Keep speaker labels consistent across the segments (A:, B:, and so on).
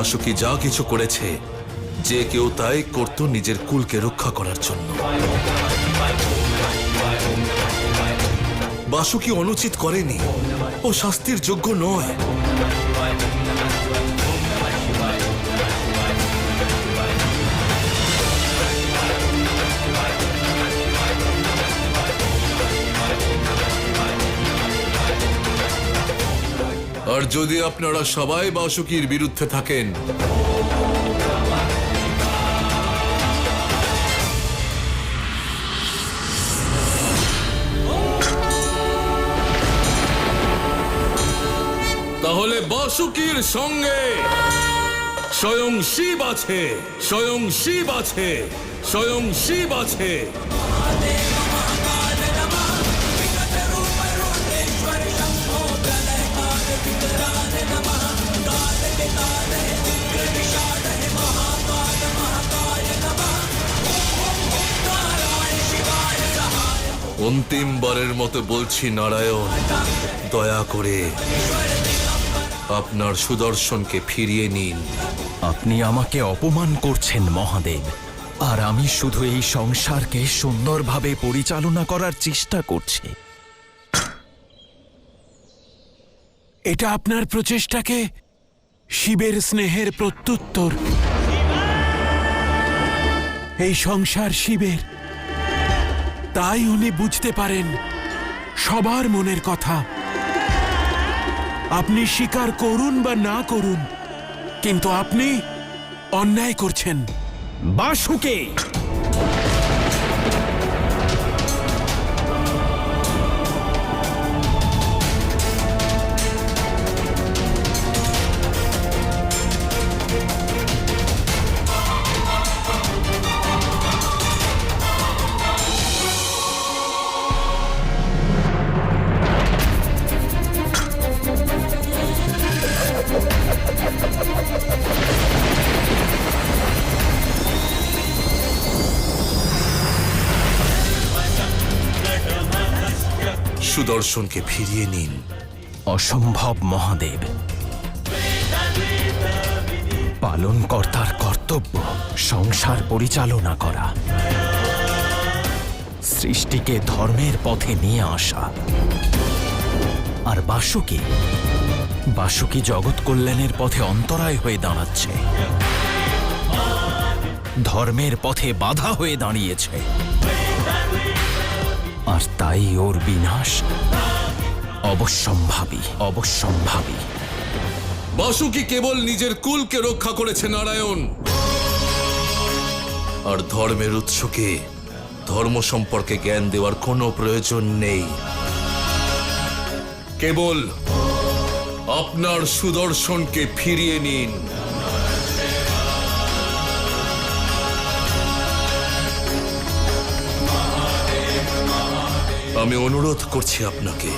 A: বাসুকি যা কিছু করেছে, যে কেউ তাই করত নিজের কুলকে রক্ষা করার জন্য। বাসুকি অনুচিত করেনি, ও শাস্তির যোগ্য নয়। আর যদি আপনারা সবাই বাসুকির বিরুদ্ধে থাকেন, তাহলে বাসুকির সঙ্গে স্বয়ং শিব আছে, স্বয়ং শিব আছে, স্বয়ং শিব আছে। অন্তিমবারের মতো বলছি নারায়ণ, দয়া করে আপনার সুদর্শনকে ফিরিয়ে নিন।
B: আপনি আমাকে অপমান করছেন মহাদেব, আর আমি শুধু এই সংসারকে সুন্দরভাবে পরিচালনা করার চেষ্টা করছি।
C: এটা আপনার প্রচেষ্টাকে শিবের স্নেহের প্রত্যুত্তর। এই সংসার শিবের, তাই উনি বুঝতে পারেন সবার মনের কথা। আপনি স্বীকার করুন বা না করুন, কিন্তু আপনি অন্যায় করছেন।
B: বাসুকি!
A: সুদর্শনকে ফিরিয়ে নিন।
B: অসম্ভব মহাদেব। পালনকর্তার কর্তব্য সংসার পরিচালনা করা, সৃষ্টিকে ধর্মের পথে নিয়ে আসা। আর বাসুকি জগৎ কল্যাণের পথে অন্তরায় হয়ে দাঁড়াচ্ছে, ধর্মের পথে বাধা হয়ে দাঁড়িয়েছে। আর তাই ওর বিনাশ অবশ্যম্ভাবী, অবশ্যম্ভাবী।
A: বাসুকি কেবল নিজের কুলকে রক্ষা করেছে নারায়ণ, আর ধর্মের উৎসকে ধর্ম সম্পর্কে জ্ঞান দেওয়ার কোনো প্রয়োজন নেই। কেবল আপনার সুদর্শনকে ফিরিয়ে নিন। আমি অনুরোধ করছি আপনাকে,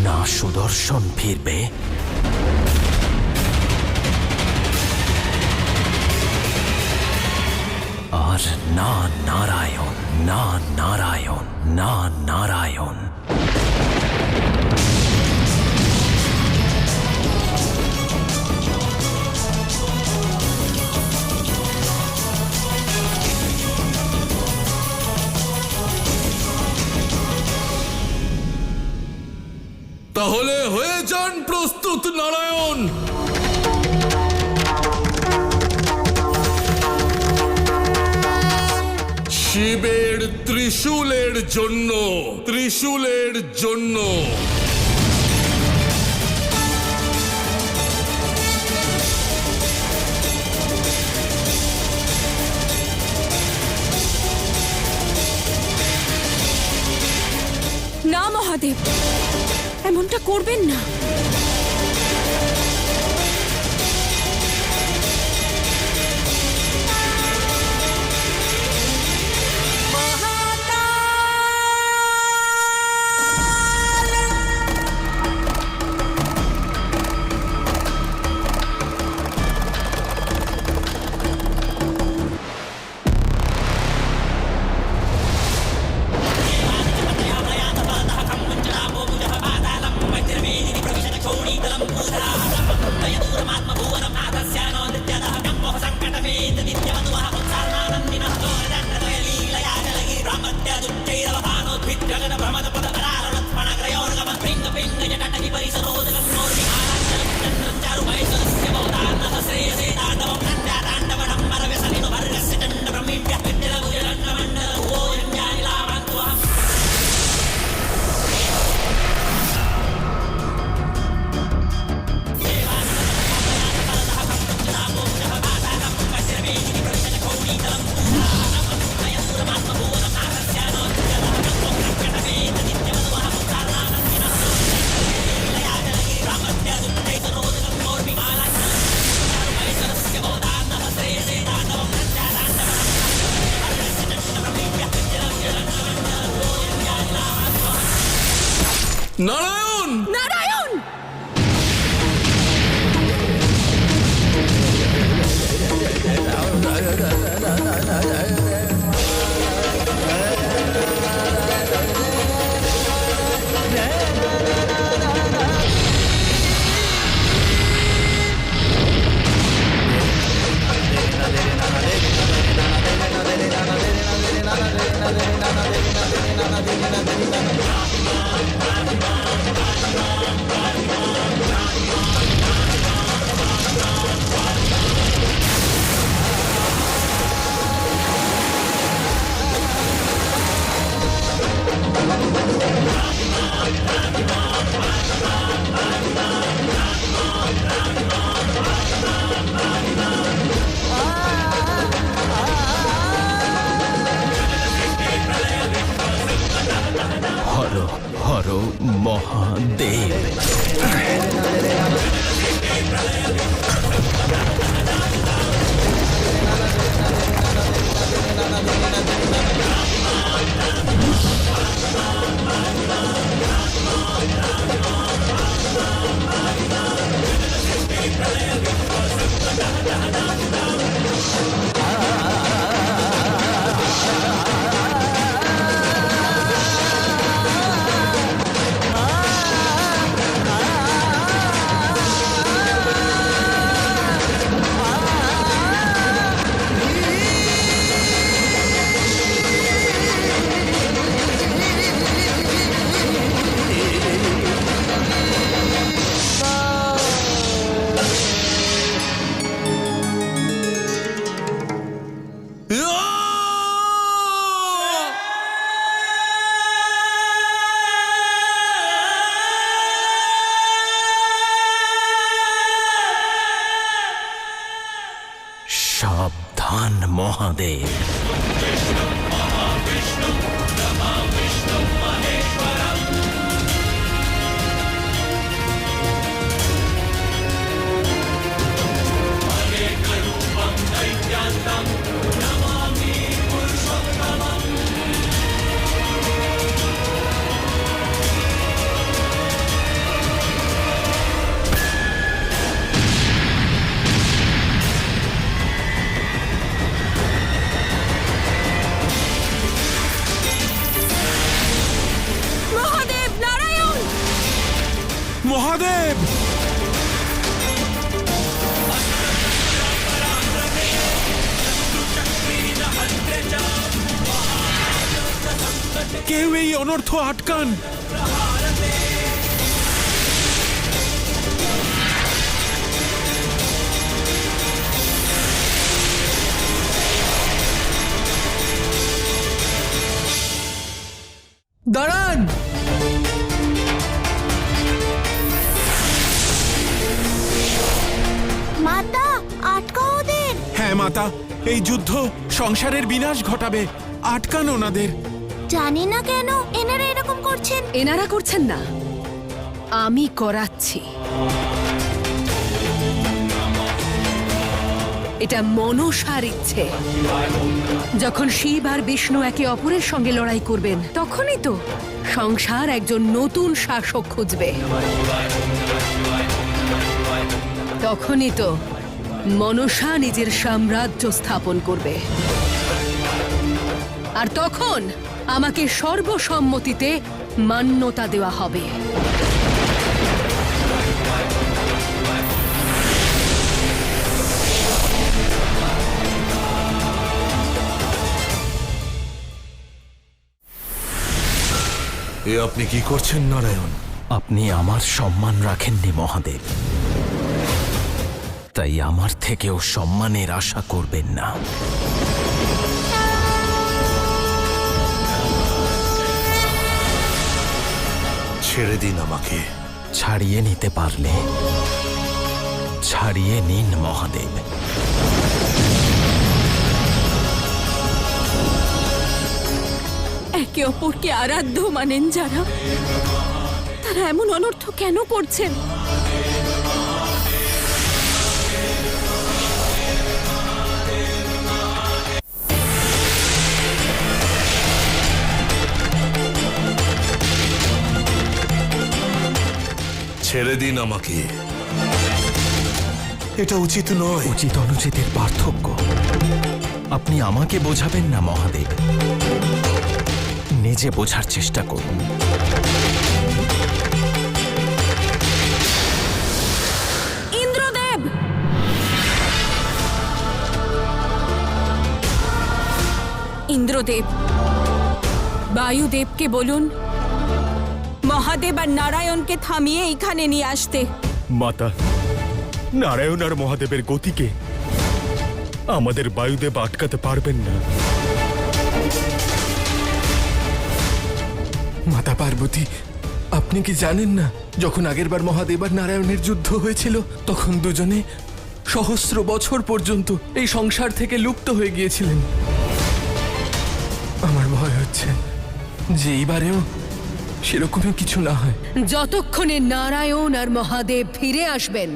B: না সুদর্শন ফিরবে, আর না নারায়ণ, না নারায়ণ, না নারায়ণ।
A: তাহলে হয়ে যান প্রস্তুত নারায়ণ। শিবের ত্রিশূলের জন্য, ত্রিশূলের জন্য।
D: মহাদেব, এমনটা করবেন না।
A: নারায়ণ!
D: নারায়ণ!
B: হর হর মহাদেব। সাবধান মহাদেব।
D: মহাদেব, নারায়ণ!
C: মহাদেব! কেউ এই অনর্থ আটকান।
E: দাঁড়ান!
F: মাতা, আটকাও ওদের।
C: হ্যাঁ মাতা, এই যুদ্ধ সংসারের বিনাশ ঘটাবে। আটকান ওনাদের।
F: জানি না কেন এনারা এরকম করছেন।
D: এনারা করছেন না, আমি করাচ্ছি। এটা মনসার ইচ্ছে। যখন শিব আর বিষ্ণু একে অপরের সঙ্গে লড়াই করবেন, তখনই তো সংসার একজন নতুন শাসক খুঁজবে। তখনই তো মনসা নিজের সাম্রাজ্য স্থাপন করবে। আর তখন আমাকে সর্বসম্মতিতে মান্যতা দেওয়া হবে।
A: এ আপনি কি করছেন নারায়ণ?
B: আপনি আমার সম্মান রাখেননি মহাদেব, তাই আমার থেকেও সম্মানের আশা করবেন না।
A: ছেড়ে দিন আমাকে।
B: ছাড়িয়ে নিতে পারলে ছাড়িয়ে নিন মহাদেব।
D: একে অপরকে আরাধ্য মানেন যারা, তারা এমন অনর্থ কেন করছেন?
A: ছেড়ে দিন আমাকে। এটা উচিত নয়।
B: উচিত অনুচিতের পার্থক্য আপনি আমাকে বোঝাবেন না মহাদেব, নিজে বোঝার চেষ্টা করুন।
D: ইন্দ্রদেব! ইন্দ্রদেব, বায়ুদেবকে বলুন মহাদেব আর নারায়ণকে থামিয়ে এখানে নিয়ে আসতে।
E: মাতা, নারায়ণ আর মহাদেবের গতিকে আমাদের বায়ুদেব আটকাতে পারবেন না।
G: মাতা পার্বতী, আপনি কি জানেন না যখন আগেরবার মহাদেব আর নারায়ণের যুদ্ধ হয়েছিল তখন দুজনে সহস্র বছর পর্যন্ত এই সংসার থেকে লুপ্ত হয়ে গিয়েছিলেন। আমার ভয় হচ্ছে যে এইবারেও সেরকমই কিছু না হয়।
D: যতক্ষণে নারায়ণ আর মহাদেব ফিরে আসবেন,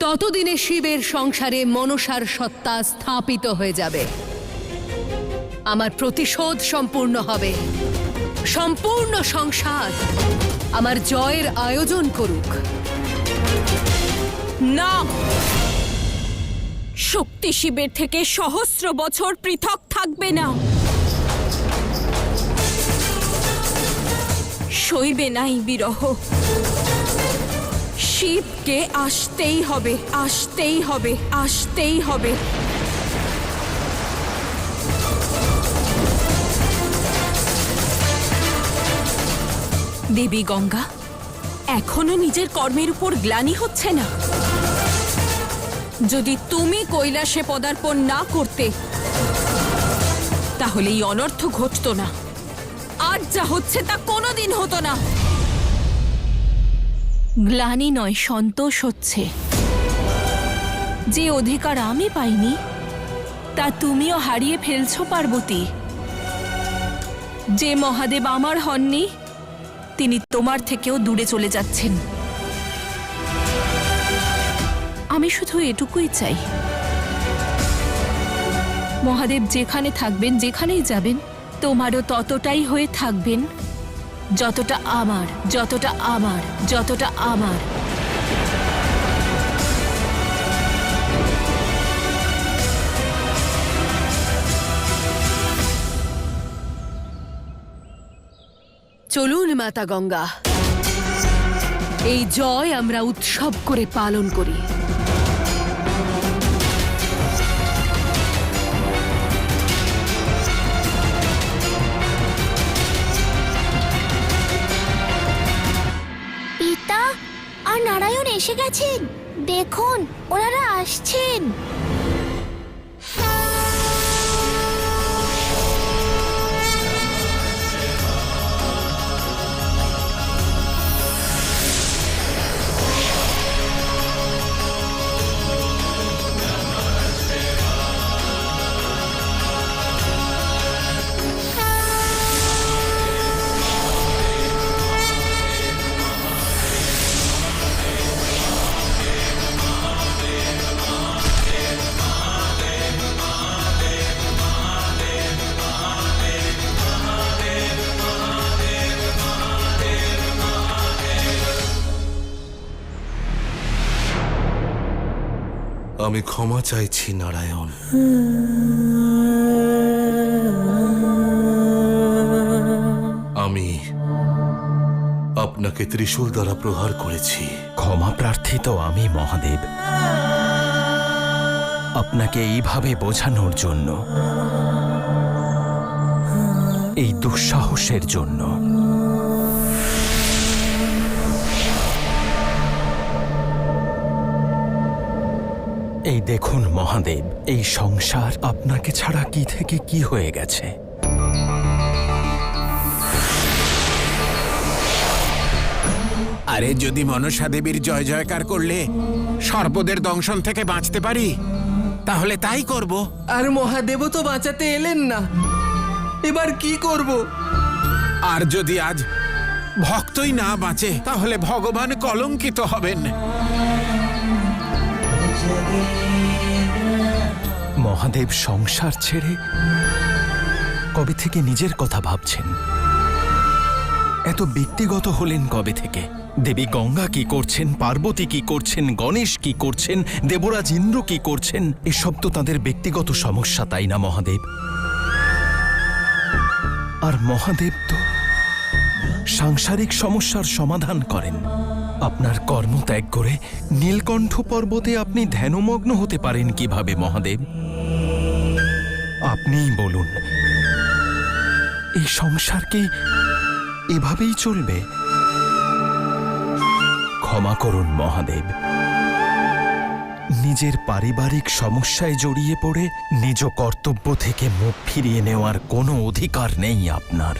D: ততদিনে শিবের সংসারে মনসার সত্তা স্থাপিত হয়ে যাবে। আমার প্রতিশোধ সম্পূর্ণ হবে। সম্পূর্ণ সংসার আমার জয়ের আয়োজন করুক। না, শক্তি শিবের থেকে সহস্র বছর পৃথক থাকবে না। সইবে নাই বিরহ। শিবকে আসতেই হবে, আসতেই হবে, আসতেই হবে। দেবী গঙ্গা, এখনো নিজের কর্মের উপর গ্লানি হচ্ছে না? যদি তুমি কৈলাসে পদার্পণ না করতে, তাহলে এই অনর্থ ঘটতো না। আজ যা হচ্ছে তা কোনোদিন হতো না। গ্লানি নয়, সন্তোষ হচ্ছে। যে অধিকার আমি পাইনি তা তুমিও হারিয়ে ফেলছো পার্বতী। যে মহাদেব আমার হননি, তিনি তোমার থেকেও দূরে চলে যাচ্ছেন। আমি শুধু এটুকুই চাই, মহাদেব যেখানে থাকবেন, যেখানেই যাবেন, তোমারও ততটাই হয়ে থাকবেন যতটা আমার, যতটা আমার, যতটা আমার। চলুন মাতা গঙ্গা, এই জয় আমরা উৎসব করে পালন করি।
F: পিতা আর নারায়ণ এসে গেছেন, দেখুন ওনারা আসছেন।
A: আমি ক্ষমা চাইছি নারায়ণ। আমি আপনাকে ত্রিশূল দ্বারা প্রহার করেছি।
B: ক্ষমা প্রার্থী তো আমি মহাদেব, আপনাকে এইভাবে বোঝানোর জন্য, এই দুঃসাহসের জন্য। এই দেখুন মহাদেব, এই সংসার আপনাকে ছাড়া কি থেকে কি হয়ে গেছে।
C: আরে যদি মনসা দেবীর জয় জয়কার করলে সর্পদের দংশন থেকে বাঁচতে পারি, তাহলে তাই করব।
G: আর মহাদেবও তো বাঁচাতে এলেন না, এবার কি করব?
C: আর যদি আজ ভক্তই না বাঁচে, তাহলে ভগবান কলঙ্কিত হবেন।
B: মহাদেব সংসার ছেড়ে কবে থেকে নিজের কথা ভাবছেন? এত ব্যক্তিগত হলেন কবে থেকে? দেবী গঙ্গা কি করছেন, পার্বতী কি করছেন, গণেশ কি করছেন, দেবরাজ ইন্দ্র কি করছেন, এসব তো তাদের ব্যক্তিগত সমস্যা, তাই না মহাদেব? আর মহাদেব তো সাংসারিক সমস্যার সমাধান করেন। আপনার কর্ম ত্যাগ করে নীলকণ্ঠ পর্বতে আপনি ধ্যানমগ্ন হতে পারেন কিভাবে মহাদেব? আপনিই বলুন, এই সংসার কি এভাবেই চলবে? ক্ষমা করুন মহাদেব, নিজের পারিবারিক সমস্যায় জড়িয়ে পড়ে নিজ কর্তব্য থেকে মুখ ফিরিয়ে নেওয়ার কোনো অধিকার নেই আপনার।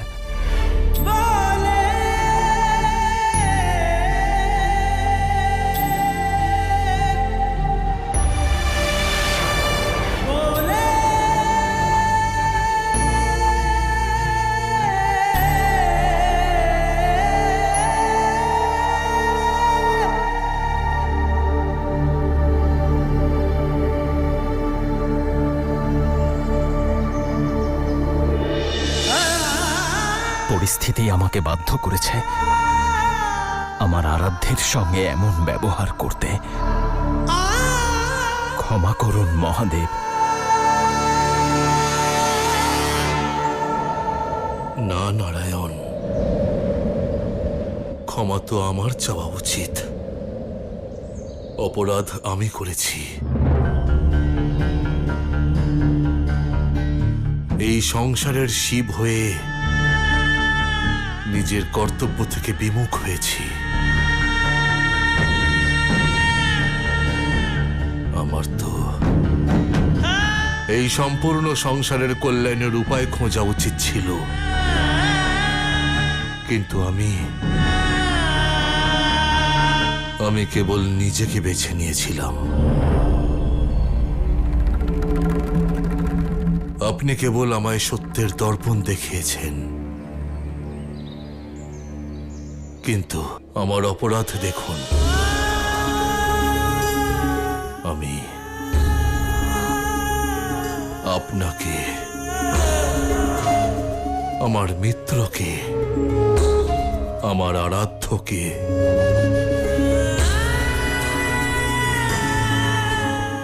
B: পরিস্থিতি আমাকে বাধ্য করেছে আমার আরাধ্যের সঙ্গে এমন ব্যবহার করতে। ক্ষমা করুন মহাদেব।
A: না নারায়ণ, ক্ষমা তো আমার চাওয়া উচিত। অপরাধ আমি করেছি। এই সংসারের শিব হয়ে নিজের কর্তব্য থেকে বিমুখ হয়েছি। আমার তো এই সম্পূর্ণ সংসারের কল্যাণের উপায় খোঁজা উচিত ছিল, কিন্তু আমি কেবল নিজেকে বেছে নিয়েছিলাম। আপনি কেবল আমায় সত্যের দর্পণ দেখিয়েছেন, কিন্তু আমার অপরাধ দেখুন। আমি আপনাকে, আমার মিত্রকে, আমার আরাধ্যকে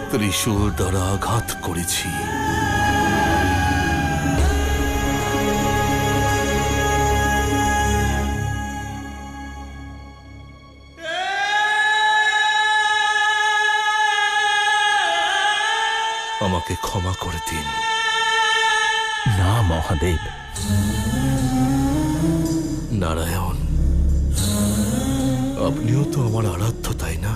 A: ত্রিশূল দ্বারা আঘাত করেছি। আমাকে ক্ষমা করে দিন।
B: না মহাদেব।
A: নারায়ণ, আপনিও তো আমার আরাধ্য, তাই না?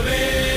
H: যাবে